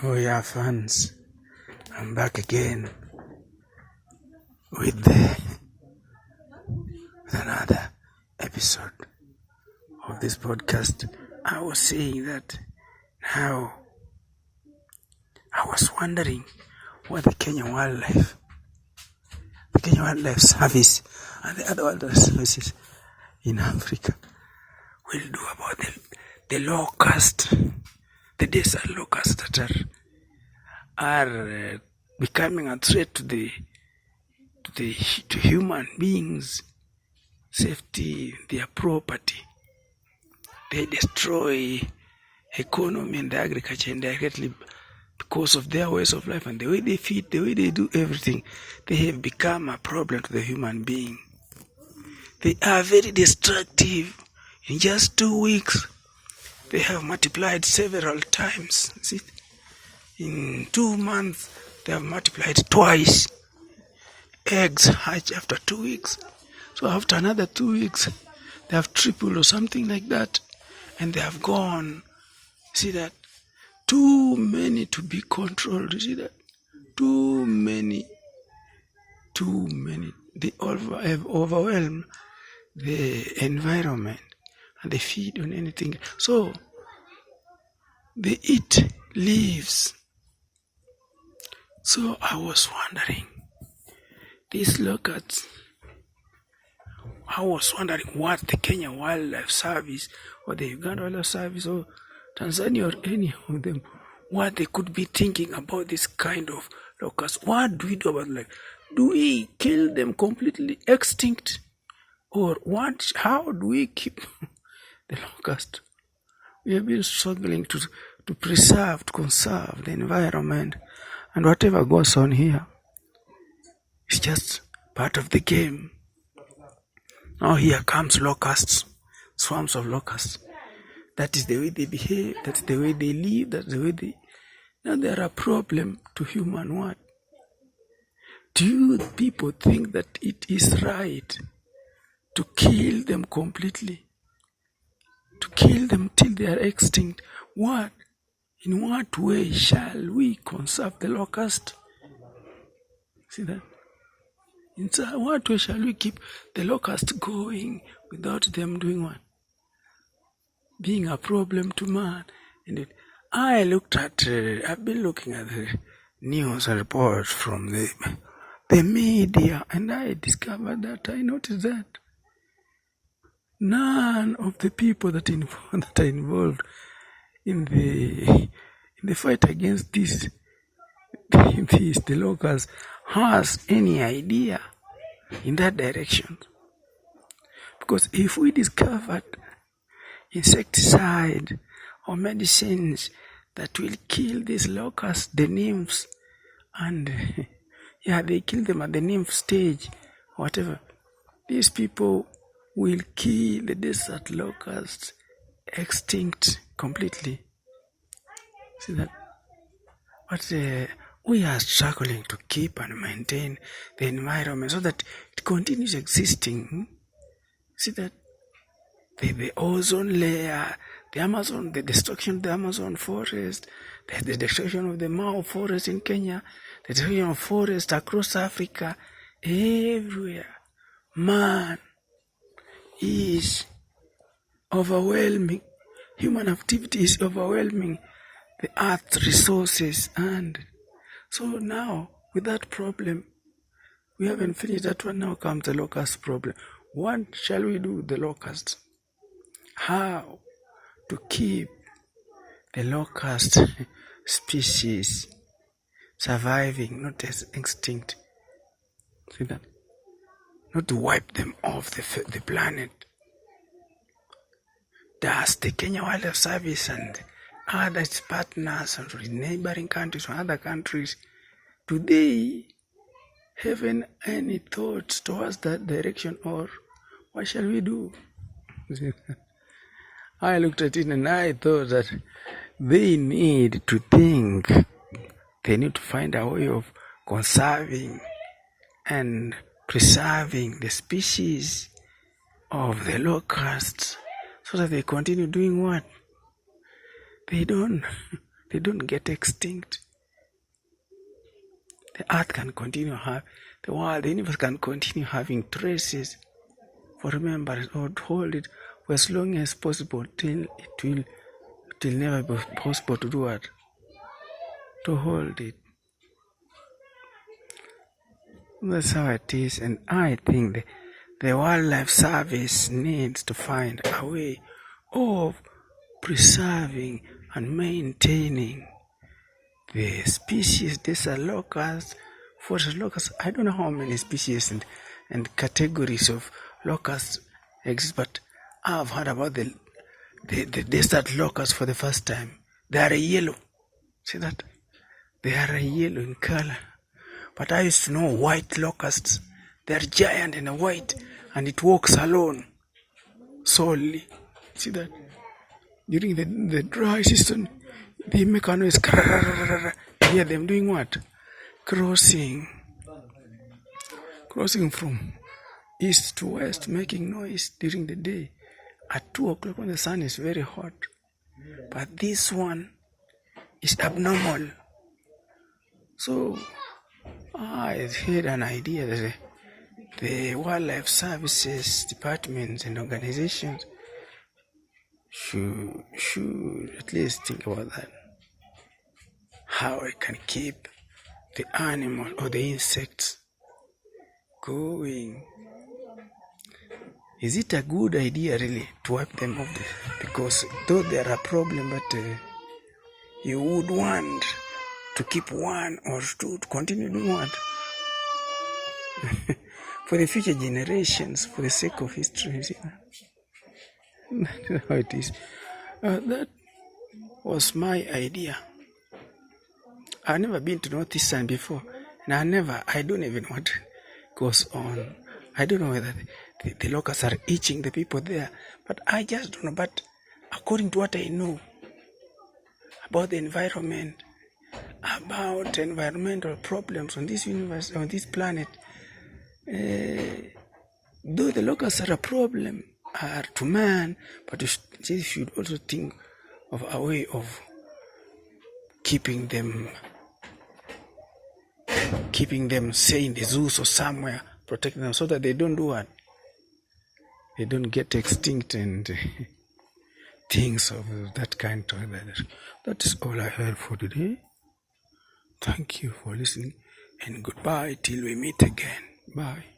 Oh yeah, fans, I'm back again with another episode of this podcast. I was saying that now I was wondering what the Kenya Wildlife Service and the other wildlife services in Africa will do about the locust, the desert locusts that are becoming a threat to human beings' safety, their property. They destroy economy and agriculture indirectly because of their ways of life and the way they feed, the way they do everything. They have become a problem to the human being. They are very destructive. In just 2 weeks, they have multiplied several times. See? In 2 months, they have multiplied twice. Eggs hatch after 2 weeks. So after another 2 weeks, they have tripled or something like that. And they have gone. See that? Too many to be controlled. You see that? Too many. They have overwhelmed the environment and they feed on anything. So they eat leaves. So I was wondering, these locusts, I was wondering what the Kenya Wildlife Service or the Uganda Wildlife Service or Tanzania or any of them, what they could be thinking about this kind of locusts. What do we do about it? Do we kill them completely extinct? Or what? How do we keep the locust? We have been struggling to preserve, to conserve the environment, and whatever goes on here is just part of the game. Now here comes locusts, swarms of locusts. That is the way they behave, that's the way they live, that's the way they... Now they are a problem to human what? Do you people think that it is right to kill them completely? To kill them till they are extinct? What? In what way shall we conserve the locust? See that? In what way shall we keep the locust going without them doing what? Being a problem to man. And I've been looking at the news reports from the media, and I discovered that, I noticed that none of the people that are involved in the fight against the locusts has any idea in that direction. Because if we discovered insecticide or medicines that will kill these locusts, the nymphs, and they kill them at the nymph stage, whatever, these people will kill the desert locusts extinct completely. See that? But we are struggling to keep and maintain the environment so that it continues existing. See that? The ozone layer, the Amazon, the destruction of the Amazon forest, the destruction of the Mao forest in Kenya, the destruction of forests across Africa, everywhere. Man is overwhelming. Human activity is overwhelming the earth's resources. And so now, with that problem, we haven't finished that one. Now comes the locust problem. What shall we do with the locusts? How to keep the locust species surviving, not as extinct? See that? Not to wipe them off the planet. Does the Kenya Wildlife Service and other partners and neighboring countries or other countries, do they have any thoughts towards that direction, or what shall we do? I looked at it and I thought that they need to think. They need to find a way of conserving and preserving the species of the locusts so that they continue doing what? They don't they don't get extinct. The earth can continue the world, the universe can continue having traces for remembrance, or hold it for as long as possible till it will never be possible to do what? To hold it. That's how it is, and I think the Wildlife Service needs to find a way of preserving and maintaining the species. These are locusts, forest locusts. I don't know how many species and categories of locusts exist, but I've heard about the desert locusts for the first time. They are yellow. See that? They are yellow in color. But I used to know white locusts. They are giant and white, and it walks alone, solely. See that? During the dry season, they make a noise. You hear them doing what? Crossing from east to west, making noise during the day. At 2 o'clock when the sun is very hot. But this one is abnormal. So I had an idea that the wildlife services departments and organizations should at least think about that. How I can keep the animal or the insects going. Is it a good idea really to wipe them off? Because though they are a problem, but you would want to keep one or two to continue doing what? For the future generations, for the sake of history. That's how it is. That was my idea. I've never been to Northeastern before, and I don't even know what goes on. I don't know whether the locusts are itching the people there, but I just don't know. But according to what I know about the environment, about environmental problems on this universe, on this planet, though the locusts are a problem to man, but you should also think of a way of keeping them say in the zoos or somewhere, protecting them so that they don't do what? They don't get extinct and things of that kind. That is all I have for today. Thank you for listening, and goodbye till we meet again. Bye.